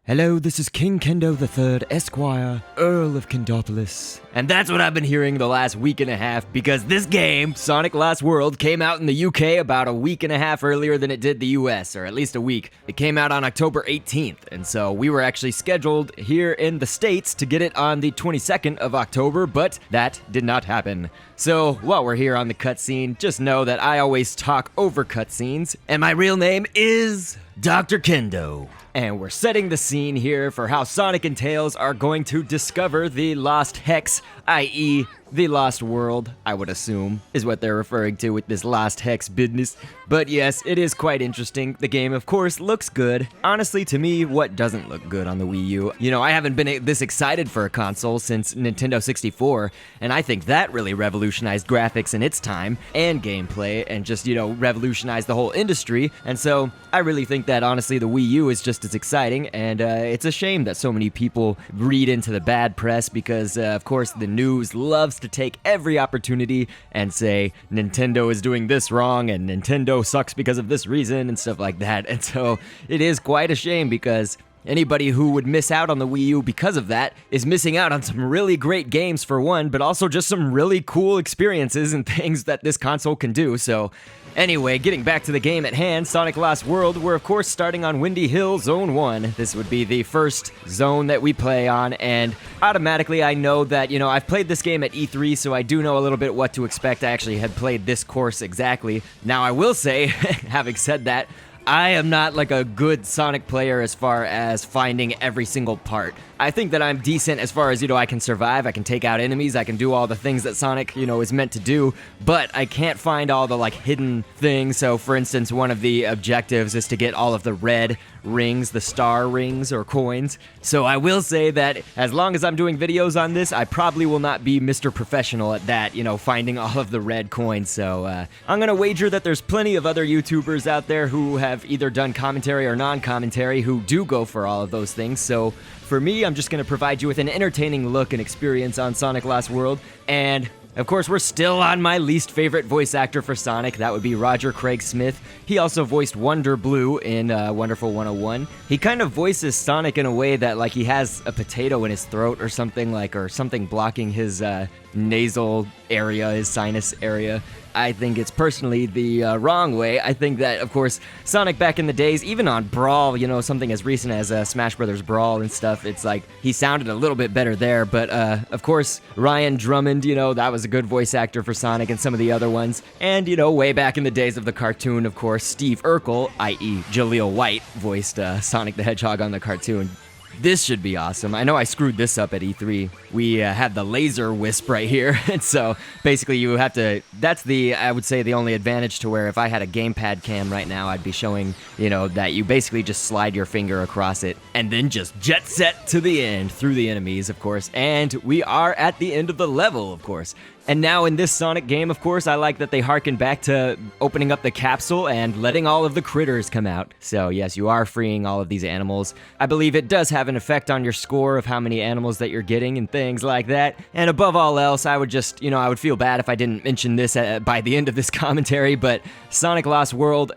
Hello, this is King Kendo III, Esquire, Earl of Kendopolis. And that's what I've been hearing the last week and a half, because this game, Sonic Lost World, came out in the UK about a week and a half earlier than it did the US, or at least a week. It came out on October 18th, and so we were actually scheduled here in the States to get it on the 22nd of October, but that did not happen. So, while we're here on the cutscene, just know that I always talk over cutscenes, and my real name is Dr.Kendo. And we're setting the scene here for how Sonic and Tails are going to discover the Lost Hex, i.e., the Lost World, I would assume, is what they're referring to with this Lost Hex business. But yes, it is quite interesting. The game, of course, looks good. Honestly, to me, what doesn't look good on the Wii U? You know, I haven't been this excited for a console since Nintendo 64, and I think that really revolutionized graphics in its time, and gameplay, and just, you know, revolutionized the whole industry. And so, I really think that, honestly, the Wii U is just as exciting, and it's a shame that so many people read into the bad press because, of course, the news loves to take every opportunity and say Nintendo is doing this wrong and Nintendo sucks because of this reason and stuff like that. And so it is quite a shame because anybody who would miss out on the Wii U because of that is missing out on some really great games for one, but also just some really cool experiences and things that this console can do. So anyway, getting back to the game at hand, Sonic Lost World, we're of course starting on Windy Hill Zone 1. This would be the first zone that we play on, and automatically I know that, you know, I've played this game at E3, so I do know a little bit what to expect. I actually had played this course exactly. Now I will say, having said that, I am not like a good Sonic player as far as finding every single part. I think that I'm decent as far as, you know, I can survive, I can take out enemies, I can do all the things that Sonic, you know, is meant to do, but I can't find all the, like, hidden things. So, for instance, one of the objectives is to get all of the red rings, the star rings or coins. So I will say that as long as I'm doing videos on this, I probably will not be Mr. Professional at that, you know, finding all of the red coins. So I'm gonna wager that there's plenty of other YouTubers out there who have either done commentary or non-commentary who do go for all of those things. So for me, I'm just gonna provide you with an entertaining look and experience on Sonic Lost World. And of course, we're still on my least favorite voice actor for Sonic. That would be Roger Craig Smith. He also voiced Wonder Blue in Wonderful 101. He kind of voices Sonic in a way that, like, he has a potato in his throat or something, like, or something blocking his nasal area, his sinus area. I think it's personally the wrong way. I think that, of course, Sonic back in the days, even on Brawl, you know, something as recent as Smash Brothers Brawl and stuff, it's like he sounded a little bit better there. But, of course, Ryan Drummond, you know, that was a good voice actor for Sonic and some of the other ones. And, you know, way back in the days of the cartoon, of course, Steve Urkel, i.e. Jaleel White, voiced Sonic the Hedgehog on the cartoon. This should be awesome. I know I screwed this up at E3. We had the laser wisp right here, and so basically you have to, that's the, I would say, the only advantage to where if I had a gamepad cam right now, I'd be showing, you know, that you basically just slide your finger across it and then just jet set to the end through the enemies, of course, and we are at the end of the level, of course. And now in this Sonic game, of course, I like that they harken back to opening up the capsule and letting all of the critters come out. So yes, you are freeing all of these animals. I believe it does have an effect on your score of how many animals that you're getting and things like that. And above all else, I would just, you know, I would feel bad if I didn't mention this by the end of this commentary, but Sonic Lost World,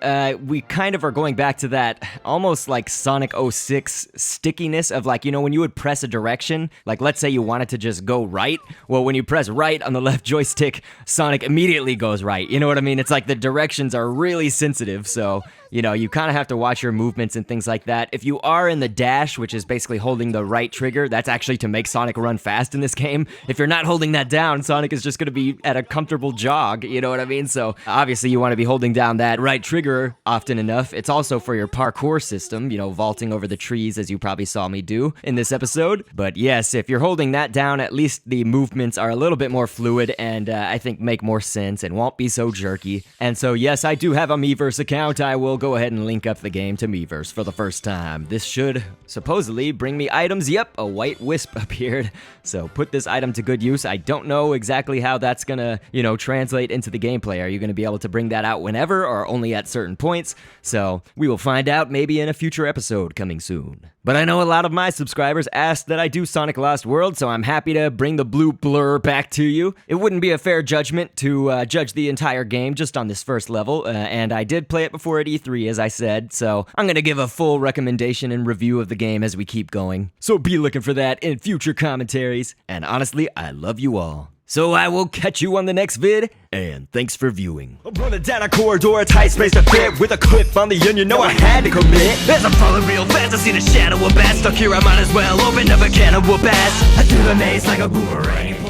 we kind of are going back to that almost like Sonic 06 stickiness of, like, you know, when you would press a direction, like let's say you wanted to just go right, well, when you press right on the left joystick, Sonic immediately goes right. You know what I mean? It's like the directions are really sensitive, so, you know, you kind of have to watch your movements and things like that. If you are in the dash, which is basically holding the right trigger, that's actually to make Sonic run fast in this game. If you're not holding that down, Sonic is just going to be at a comfortable jog, you know what I mean? So obviously you want to be holding down that right trigger often enough. It's also for your parkour system, you know, vaulting over the trees as you probably saw me do in this episode. But yes, if you're holding that down, at least the movements are a little bit more fluid and I think make more sense and won't be so jerky. And so yes, I do have a Miiverse account. I will go ahead and link up the game to Miiverse for the first time. This should supposedly bring me items. Yep, a white wisp appeared. So put this item to good use. I don't know exactly how that's gonna, you know, translate into the gameplay. Are you gonna be able to bring that out whenever or only at certain points? So we will find out maybe in a future episode coming soon. But I know a lot of my subscribers asked that I do Sonic Lost World, so I'm happy to bring the blue blur back to you. It wouldn't be a fair judgment to judge the entire game just on this first level, and I did play it before at E3, as I said, so I'm gonna give a full recommendation and review of the game as we keep going. So be looking for that in future commentaries, and honestly, I love you all. So I will catch you on the next vid, and thanks for viewing. I'm running down a corridor, a tight space to fit, with a clip on the end, you know I had to commit. As I'm falling real fast, I see the shadow of bats. Stuck here, I might as well open up a can of whoop ass. I do the maze like a boomerang.